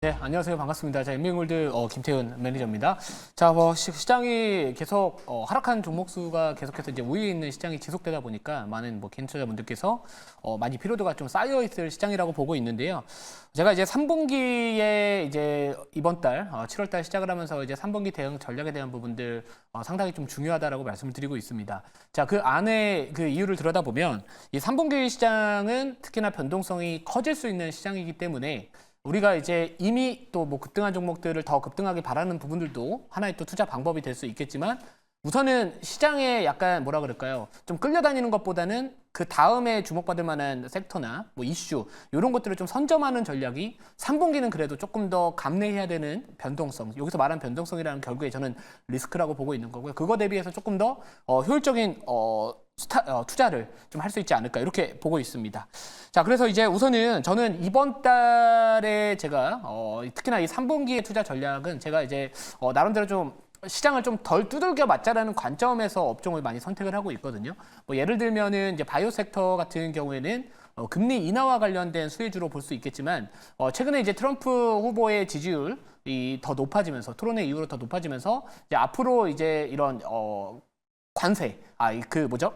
네, 안녕하세요. 반갑습니다. 자, 엠비골드 김태훈 매니저입니다. 자, 시장이 계속 하락한 종목 수가 계속해서 이제 우위에 있는 시장이 지속되다 보니까 많은 개인 투자자분들께서 많이 피로도가 좀 쌓여 있을 시장이라고 보고 있는데요. 제가 이제 3분기에 이제 이번 달 7월 달 시작을 하면서 이제 3분기 대응 전략에 대한 부분들 상당히 좀 중요하다라고 말씀을 드리고 있습니다. 자, 그 안에 그 이유를 들여다보면 이 3분기 시장은 특히나 변동성이 커질 수 있는 시장이기 때문에 우리가 이제 이미 또 급등한 종목들을 더 급등하게 바라는 부분들도 하나의 또 투자 방법이 될 수 있겠지만 우선은 시장에 약간 뭐라 그럴까요? 좀 끌려다니는 것보다는 그 다음에 주목받을 만한 섹터나 이슈 이런 것들을 좀 선점하는 전략이 3분기는 그래도 조금 더 감내해야 되는 변동성. 여기서 말한 변동성이라는 결국에 저는 리스크라고 보고 있는 거고요. 그거 대비해서 조금 더 효율적인 투자를 좀 할 수 있지 않을까 이렇게 보고 있습니다. 자, 그래서 이제 우선은 저는 이번 달에 제가 특히나 이 3분기의 투자 전략은 제가 이제 나름대로 좀 시장을 좀 덜 두들겨 맞자라는 관점에서 업종을 많이 선택을 하고 있거든요. 예를 들면은 이제 바이오 섹터 같은 경우에는 금리 인하와 관련된 수혜주로 볼 수 있겠지만 최근에 이제 트럼프 후보의 지지율이 더 높아지면서 토론회 이후로 더 높아지면서 이제 앞으로 이제 이런 관세 그 뭐죠?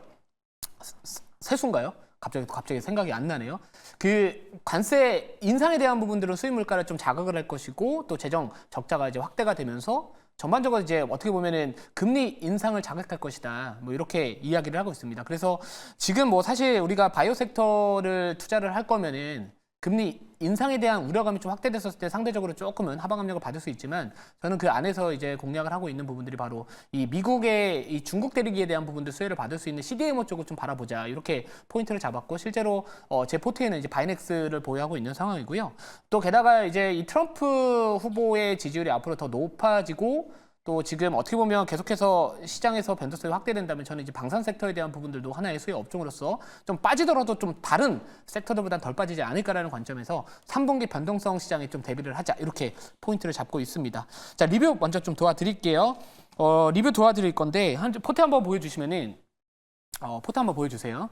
세수인가요? 갑자기 생각이 안 나네요. 그 관세 인상에 대한 부분들은 수입 물가를 좀 자극을 할 것이고 또 재정 적자가 이제 확대가 되면서 전반적으로 이제 어떻게 보면은 금리 인상을 자극할 것이다. 이렇게 이야기를 하고 있습니다. 그래서 지금 사실 우리가 바이오 섹터를 투자를 할 거면은 금리 인상에 대한 우려감이 좀 확대됐었을 때 상대적으로 조금은 하방 압력을 받을 수 있지만 저는 그 안에서 이제 공략을 하고 있는 부분들이 바로 이 미국의 이 중국 대리기에 대한 부분들 수혜를 받을 수 있는 CDMO 쪽을 좀 바라보자 이렇게 포인트를 잡았고 실제로 제 포트에는 이제 바이넥스를 보유하고 있는 상황이고요. 또 게다가 이제 이 트럼프 후보의 지지율이 앞으로 더 높아지고 또 지금 어떻게 보면 계속해서 시장에서 변동성이 확대된다면 저는 이제 방산 섹터에 대한 부분들도 하나의 수혜 업종으로서 좀 빠지더라도 좀 다른 섹터들보다는 덜 빠지지 않을까라는 관점에서 3분기 변동성 시장에 좀 대비를 하자 이렇게 포인트를 잡고 있습니다. 자, 리뷰 먼저 좀 도와드릴게요. 리뷰 도와드릴 건데 포트 한번 보여주시면은 포트 한번 보여주세요.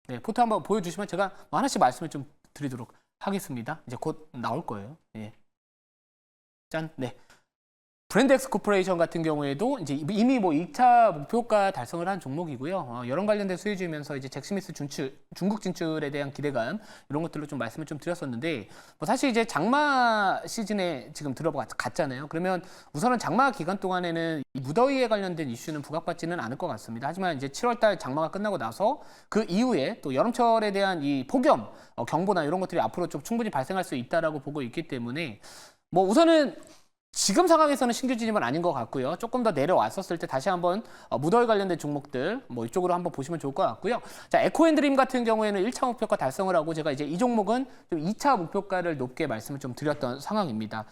네, 포트 한번 보여주시면 제가 하나씩 말씀을 좀 드리도록 하겠습니다. 이제 곧 나올 거예요. 예. 짠, 네. 브랜드엑스 코퍼레이션 같은 경우에도 이제 이미 2차 목표가 달성을 한 종목이고요. 여론 관련된 수혜주이면서 이제 잭스미스 중국 진출에 대한 기대감 이런 것들로 좀 말씀을 좀 드렸었는데 사실 이제 장마 시즌에 지금 들어갔잖아요. 그러면 우선은 장마 기간 동안에는 이 무더위에 관련된 이슈는 부각받지는 않을 것 같습니다. 하지만 이제 7월달 장마가 끝나고 나서 그 이후에 또 여름철에 대한 이 폭염 경보나 이런 것들이 앞으로 좀 충분히 발생할 수 있다라고 보고 있기 때문에 우선은 지금 상황에서는 신규 진입은 아닌 것 같고요. 조금 더 내려왔었을 때 다시 한번 무더위 관련된 종목들 이쪽으로 한번 보시면 좋을 것 같고요. 자, 에코앤드림 같은 경우에는 1차 목표가 달성을 하고 제가 이제 이 종목은 좀 2차 목표가를 높게 말씀을 좀 드렸던 상황입니다.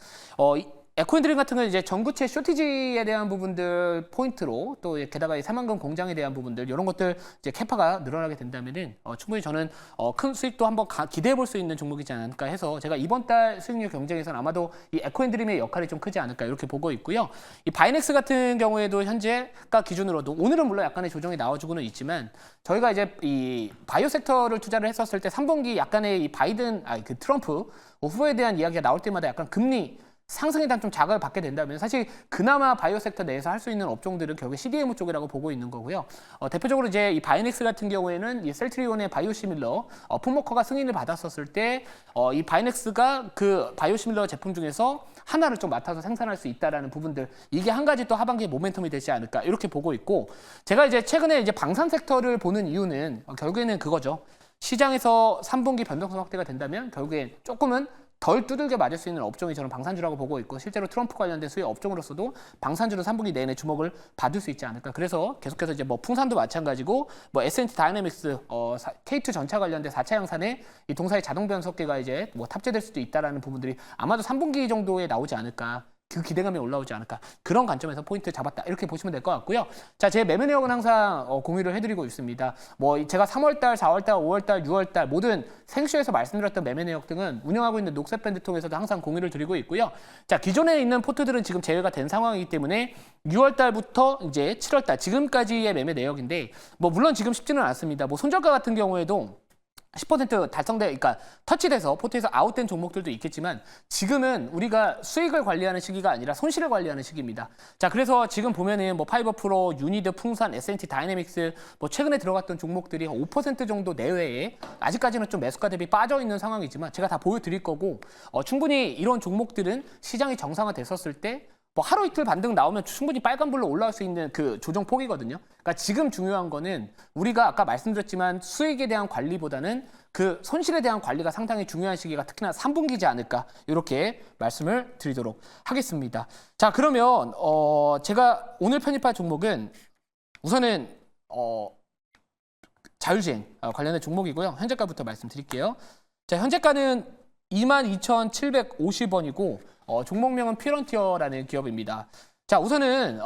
에코앤드림 같은 경우는 이제 전구체 쇼티지에 대한 부분들 포인트로 또 게다가 이 새만금 공장에 대한 부분들 이런 것들 이제 캐파가 늘어나게 된다면은 충분히 저는 큰 수익도 한번 기대해 볼 수 있는 종목이지 않을까 해서 제가 이번 달 수익률 경쟁에서는 아마도 이 에코앤드림의 역할이 좀 크지 않을까 이렇게 보고 있고요. 이 바이넥스 같은 경우에도 현재가 기준으로도 오늘은 물론 약간의 조정이 나와주고는 있지만 저희가 이제 이 바이오 섹터를 투자를 했었을 때 3분기 약간의 이 그 트럼프 후보에 대한 이야기가 나올 때마다 약간 금리 상승에 대한 좀 자극을 받게 된다면 사실 그나마 바이오 섹터 내에서 할 수 있는 업종들은 결국 CDMO 쪽이라고 보고 있는 거고요. 대표적으로 이제 이 바이넥스 같은 경우에는 이 셀트리온의 바이오시밀러 풋모커가 승인을 받았었을 때 이 바이넥스가 그 바이오시밀러 제품 중에서 하나를 좀 맡아서 생산할 수 있다라는 부분들 이게 한 가지 또 하반기에 모멘텀이 되지 않을까 이렇게 보고 있고 제가 이제 최근에 이제 방산 섹터를 보는 이유는 결국에는 그거죠. 시장에서 3분기 변동성 확대가 된다면 결국엔 조금은 덜 두들겨 맞을 수 있는 업종이 저는 방산주라고 보고 있고 실제로 트럼프 관련된 수혜 업종으로서도 방산주는 3분기 내내 주목을 받을 수 있지 않을까. 그래서 계속해서 이제 풍산도 마찬가지고 S&T 다이내믹스 K2 전차 관련된 4차 양산에 이 동사의 자동 변속기가 이제 탑재될 수도 있다라는 부분들이 아마도 3분기 정도에 나오지 않을까. 그 기대감이 올라오지 않을까 그런 관점에서 포인트 잡았다 이렇게 보시면 될 것 같고요. 자, 제 매매 내역은 항상 공유를 해드리고 있습니다. 제가 3월달, 4월달, 5월달, 6월달 모든 생쇼에서 말씀드렸던 매매 내역 등은 운영하고 있는 녹색 밴드 통해서도 항상 공유를 드리고 있고요. 자, 기존에 있는 포트들은 지금 제외가 된 상황이기 때문에 6월달부터 이제 7월달 지금까지의 매매 내역인데 물론 지금 쉽지는 않습니다. 손절가 같은 경우에도 10% 그러니까 터치돼서 포트에서 아웃된 종목들도 있겠지만 지금은 우리가 수익을 관리하는 시기가 아니라 손실을 관리하는 시기입니다. 자, 그래서 지금 보면은 뭐 파이버 프로, 유니드, 풍산, S&T 다이내믹스 뭐 최근에 들어갔던 종목들이 5% 정도 내외에 아직까지는 좀 매수가 대비 빠져 있는 상황이지만 제가 다 보여드릴 거고 충분히 이런 종목들은 시장이 정상화됐었을 때 뭐 하루 이틀 반등 나오면 충분히 빨간불로 올라올 수 있는 그 조정 폭이거든요. 그러니까 지금 중요한 거는 우리가 아까 말씀드렸지만 수익에 대한 관리보다는 그 손실에 대한 관리가 상당히 중요한 시기가 특히나 3분기지 않을까 이렇게 말씀을 드리도록 하겠습니다. 자, 그러면 제가 오늘 편입할 종목은 우선은 자율주행 관련된 종목이고요. 현재가부터 말씀드릴게요. 자, 현재가는 22,750원이고 종목명은 피런티어라는 기업입니다. 자, 우선은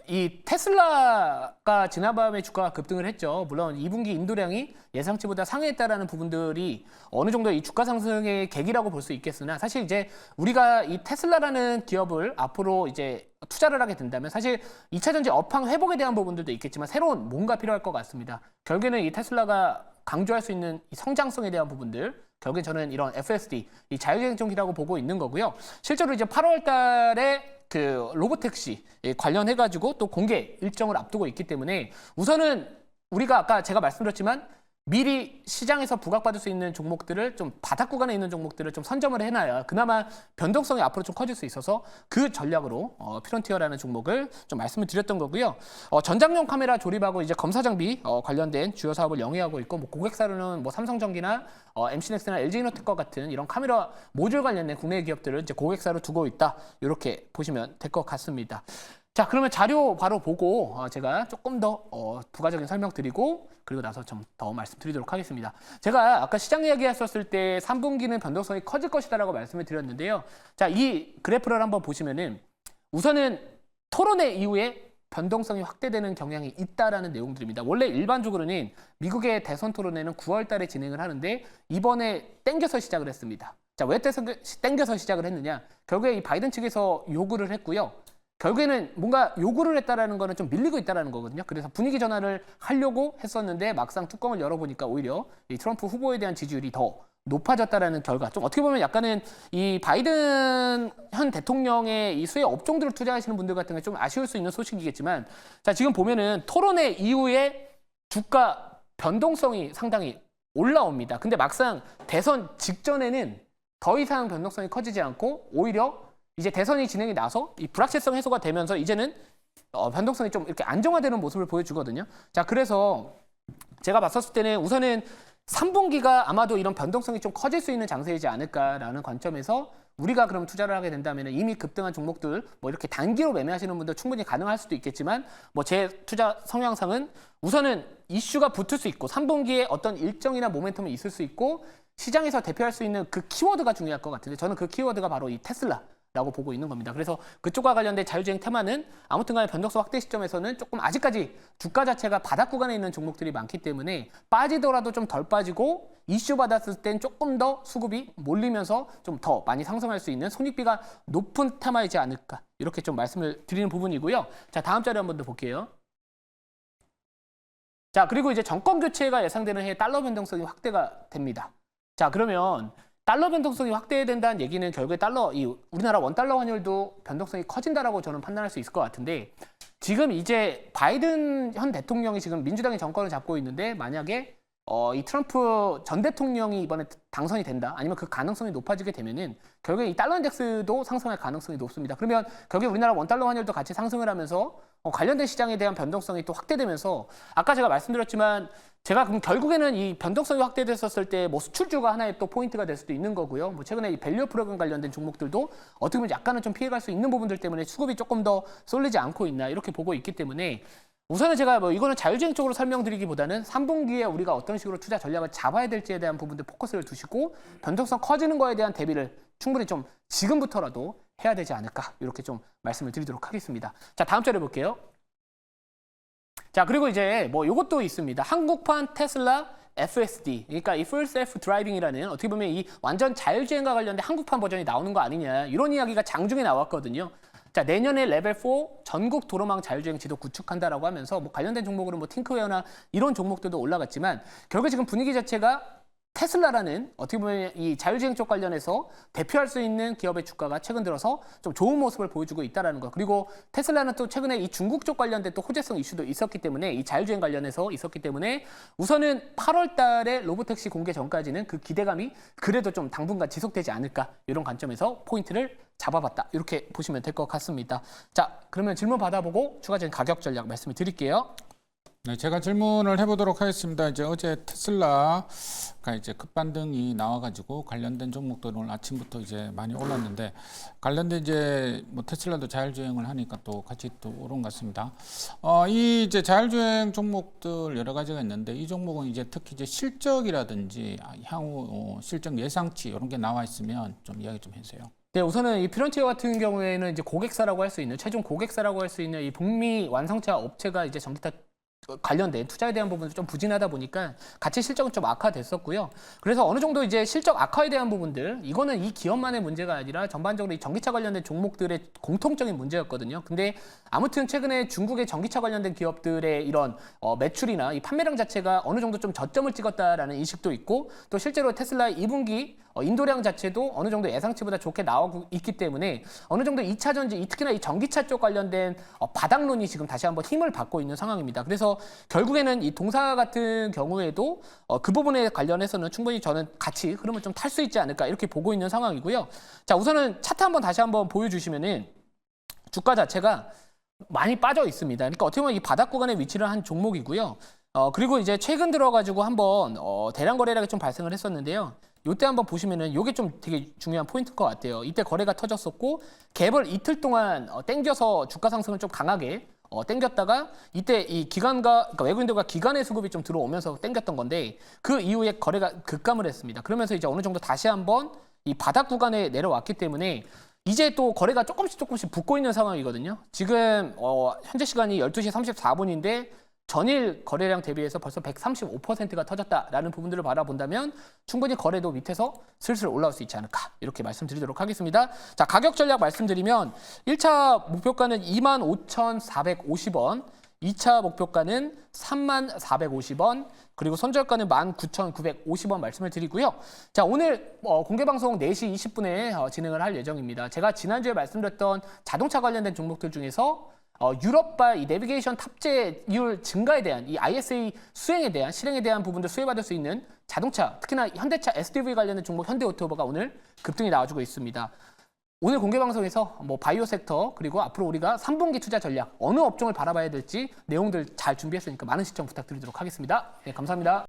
이 테슬라가 지난밤에 주가가 급등을 했죠. 물론 2분기 인도량이 예상치보다 상회했다라는 부분들이 어느 정도 이 주가 상승의 계기라고 볼 수 있겠으나 사실 이제 우리가 이 테슬라라는 기업을 앞으로 이제 투자를 하게 된다면 사실 2차 전지 업황 회복에 대한 부분들도 있겠지만 새로운 뭔가 필요할 것 같습니다. 결국에는 이 테슬라가 강조할 수 있는 이 성장성에 대한 부분들 결국엔 저는 이런 FSD, 이 자율주행 쪽이라고 보고 있는 거고요. 실제로 이제 8월 달에 그 로보택시 관련해가지고 또 공개 일정을 앞두고 있기 때문에 우선은 우리가 아까 제가 말씀드렸지만 미리 시장에서 부각받을 수 있는 종목들을 좀 바닥 구간에 있는 종목들을 좀 선점을 해놔야 그나마 변동성이 앞으로 좀 커질 수 있어서 그 전략으로 피런티어라는 종목을 좀 말씀을 드렸던 거고요. 전장용 카메라 조립하고 이제 검사 장비 관련된 주요 사업을 영위하고 있고 뭐 고객사로는 뭐 삼성전기나 MC넥스나 LG이노텍과 같은 이런 카메라 모듈 관련된 국내 기업들을 이제 고객사로 두고 있다. 이렇게 보시면 될 것 같습니다. 자, 그러면 자료 바로 보고 제가 조금 더 부가적인 설명 드리고 그리고 나서 좀 더 말씀드리도록 하겠습니다. 제가 아까 시장 이야기했었을 때 3분기는 변동성이 커질 것이다라고 말씀을 드렸는데요. 자, 이 그래프를 한번 보시면은 우선은 토론회 이후에 변동성이 확대되는 경향이 있다라는 내용들입니다. 원래 일반적으로는 미국의 대선 토론회는 9월 달에 진행을 하는데 이번에 땡겨서 시작을 했습니다. 자, 왜 땡겨서 시작을 했느냐? 결국에 이 바이든 측에서 요구를 했고요. 결국에는 뭔가 요구를 했다라는 거는 좀 밀리고 있다라는 거거든요. 그래서 분위기 전환을 하려고 했었는데 막상 뚜껑을 열어보니까 오히려 이 트럼프 후보에 대한 지지율이 더 높아졌다라는 결과. 좀 어떻게 보면 약간은 이 바이든 현 대통령의 이 수혜 업종들을 투자하시는 분들 같은 게 좀 아쉬울 수 있는 소식이겠지만, 자, 지금 보면은 토론회 이후에 주가 변동성이 상당히 올라옵니다. 근데 막상 대선 직전에는 더 이상 변동성이 커지지 않고 오히려 이제 대선이 진행이 나서 이 불확실성 해소가 되면서 이제는 변동성이 좀 이렇게 안정화되는 모습을 보여주거든요. 자, 그래서 제가 봤었을 때는 우선은 3분기가 아마도 이런 변동성이 좀 커질 수 있는 장세이지 않을까라는 관점에서 우리가 그럼 투자를 하게 된다면 이미 급등한 종목들 뭐 이렇게 단기로 매매하시는 분들 충분히 가능할 수도 있겠지만 뭐 제 투자 성향상은 우선은 이슈가 붙을 수 있고 3분기에 어떤 일정이나 모멘텀이 있을 수 있고 시장에서 대표할 수 있는 그 키워드가 중요할 것 같은데 저는 그 키워드가 바로 이 테슬라라고 보고 있는 겁니다. 그래서 그쪽과 관련된 자율주행 테마는 아무튼 간에 변동성 확대 시점에서는 조금 아직까지 주가 자체가 바닥 구간에 있는 종목들이 많기 때문에 빠지더라도 좀 덜 빠지고 이슈 받았을 땐 조금 더 수급이 몰리면서 좀 더 많이 상승할 수 있는 손익비가 높은 테마이지 않을까 이렇게 좀 말씀을 드리는 부분이고요. 자, 다음 자료 한번 더 볼게요. 자, 그리고 이제 정권 교체가 예상되는 해에 달러 변동성이 확대가 됩니다. 자, 그러면 달러 변동성이 확대된다는 얘기는 결국에 우리나라 원달러 환율도 변동성이 커진다라고 저는 판단할 수 있을 것 같은데 지금 이제 바이든 현 대통령이 지금 민주당이 정권을 잡고 있는데 만약에 이 트럼프 전 대통령이 이번에 당선이 된다 아니면 그 가능성이 높아지게 되면은 결국에 이 달러 인덱스도 상승할 가능성이 높습니다. 그러면 결국에 우리나라 원달러 환율도 같이 상승을 하면서 관련된 시장에 대한 변동성이 또 확대되면서 아까 제가 말씀드렸지만 제가 그럼 결국에는 이 변동성이 확대됐었을 때 뭐 수출주가 하나의 또 포인트가 될 수도 있는 거고요. 뭐 최근에 이 밸류 프로그램 관련된 종목들도 어떻게 보면 약간은 좀 피해갈 수 있는 부분들 때문에 수급이 조금 더 쏠리지 않고 있나 이렇게 보고 있기 때문에 우선은 제가 뭐 이거는 자율주행 쪽으로 설명드리기보다는 3분기에 우리가 어떤 식으로 투자 전략을 잡아야 될지에 대한 부분들 포커스를 두시고 변동성 커지는 거에 대한 대비를 충분히 좀 지금부터라도 해야 되지 않을까 이렇게 좀 말씀을 드리도록 하겠습니다. 자, 다음 자료 볼게요. 자, 그리고 이제 뭐 이것도 있습니다. 한국판 테슬라 FSD, 그러니까 이 Full Self Driving이라는 어떻게 보면 이 완전 자율주행과 관련된 한국판 버전이 나오는 거 아니냐 이런 이야기가 장중에 나왔거든요. 자, 내년에 레벨 4 전국 도로망 자율주행 지도 구축한다라고 하면서 뭐 관련된 종목으로 뭐 팅크웨어나 이런 종목들도 올라갔지만 결국 지금 분위기 자체가 테슬라라는 어떻게 보면 이 자율주행 쪽 관련해서 대표할 수 있는 기업의 주가가 최근 들어서 좀 좋은 모습을 보여주고 있다는 것. 그리고 테슬라는 또 최근에 이 중국 쪽 관련된 또 호재성 이슈도 있었기 때문에 이 자율주행 관련해서 있었기 때문에 우선은 8월 달에 로보택시 공개 전까지는 그 기대감이 그래도 좀 당분간 지속되지 않을까 이런 관점에서 포인트를 잡아봤다. 이렇게 보시면 될 것 같습니다. 자, 그러면 질문 받아보고 추가적인 가격 전략 말씀을 드릴게요. 네, 제가 질문을 해보도록 하겠습니다. 이제 어제 테슬라가 이제 급반등이 나와가지고 관련된 종목들은 오늘 아침부터 이제 많이 올랐는데 관련된 이제 뭐 테슬라도 자율주행을 하니까 또 같이 또 오른 것 같습니다. 이 이제 자율주행 종목들 여러 가지가 있는데 이 종목은 이제 특히 이제 실적이라든지 향후 실적 예상치 이런 게 나와 있으면 좀 이야기 좀 해주세요. 네, 우선은 이 피런티어 같은 경우에는 이제 고객사라고 할 수 있는 최종 고객사라고 할 수 있는 이 북미 완성차 업체가 이제 전기차 관련된 투자에 대한 부분도 좀 부진하다 보니까 가치 실적은 좀 악화됐었고요. 그래서 어느 정도 이제 실적 악화에 대한 부분들 이거는 이 기업만의 문제가 아니라 전반적으로 이 전기차 관련된 종목들의 공통적인 문제였거든요. 근데 아무튼 최근에 중국의 전기차 관련된 기업들의 이런 매출이나 이 판매량 자체가 어느 정도 좀 저점을 찍었다라는 인식도 있고 또 실제로 테슬라의 2분기 인도량 자체도 어느 정도 예상치보다 좋게 나오고 있기 때문에 어느 정도 2차 전지, 특히나 이 전기차 쪽 관련된 바닥론이 지금 다시 한번 힘을 받고 있는 상황입니다. 그래서 결국에는 이 동사 같은 경우에도 그 부분에 관련해서는 충분히 저는 같이 흐름을 좀 탈 수 있지 않을까 이렇게 보고 있는 상황이고요. 자, 우선은 차트 한번 다시 한번 보여주시면은 주가 자체가 많이 빠져 있습니다. 그러니까 어떻게 보면 이 바닥 구간에 위치를 한 종목이고요. 그리고 이제 최근 들어가지고 한번 대량 거래량이 좀 발생을 했었는데요. 이때 한번 보시면은 이게 좀 되게 중요한 포인트일 것 같아요. 이때 거래가 터졌었고 갭을 이틀 동안 땡겨서 주가 상승을 좀 강하게 땡겼다가 이때 이 기관과 그러니까 외국인들과 기관의 수급이 좀 들어오면서 땡겼던 건데 그 이후에 거래가 급감을 했습니다. 그러면서 이제 어느 정도 다시 한번 이 바닥 구간에 내려왔기 때문에 이제 또 거래가 조금씩 붙고 있는 상황이거든요. 지금 현재 시간이 12시 34분인데 전일 거래량 대비해서 벌써 135%가 터졌다라는 부분들을 바라본다면 충분히 거래도 밑에서 슬슬 올라올 수 있지 않을까 이렇게 말씀드리도록 하겠습니다. 자, 가격 전략 말씀드리면 1차 목표가는 25,450원, 2차 목표가는 3450원, 그리고 손절가는 19,950원 말씀을 드리고요. 자, 오늘 공개방송 4시 20분에 진행을 할 예정입니다. 제가 지난주에 말씀드렸던 자동차 관련된 종목들 중에서 유럽발 이 내비게이션 탑재율 증가에 대한 이 ISA 수행에 대한 실행에 대한 부분들 수혜받을 수 있는 자동차, 특히나 현대차 SDV 관련된 종목 현대오토모가 오늘 급등이 나와주고 있습니다. 오늘 공개 방송에서 뭐 바이오 섹터 그리고 앞으로 우리가 3분기 투자 전략 어느 업종을 바라봐야 될지 내용들 잘 준비했으니까 많은 시청 부탁드리도록 하겠습니다. 네, 감사합니다.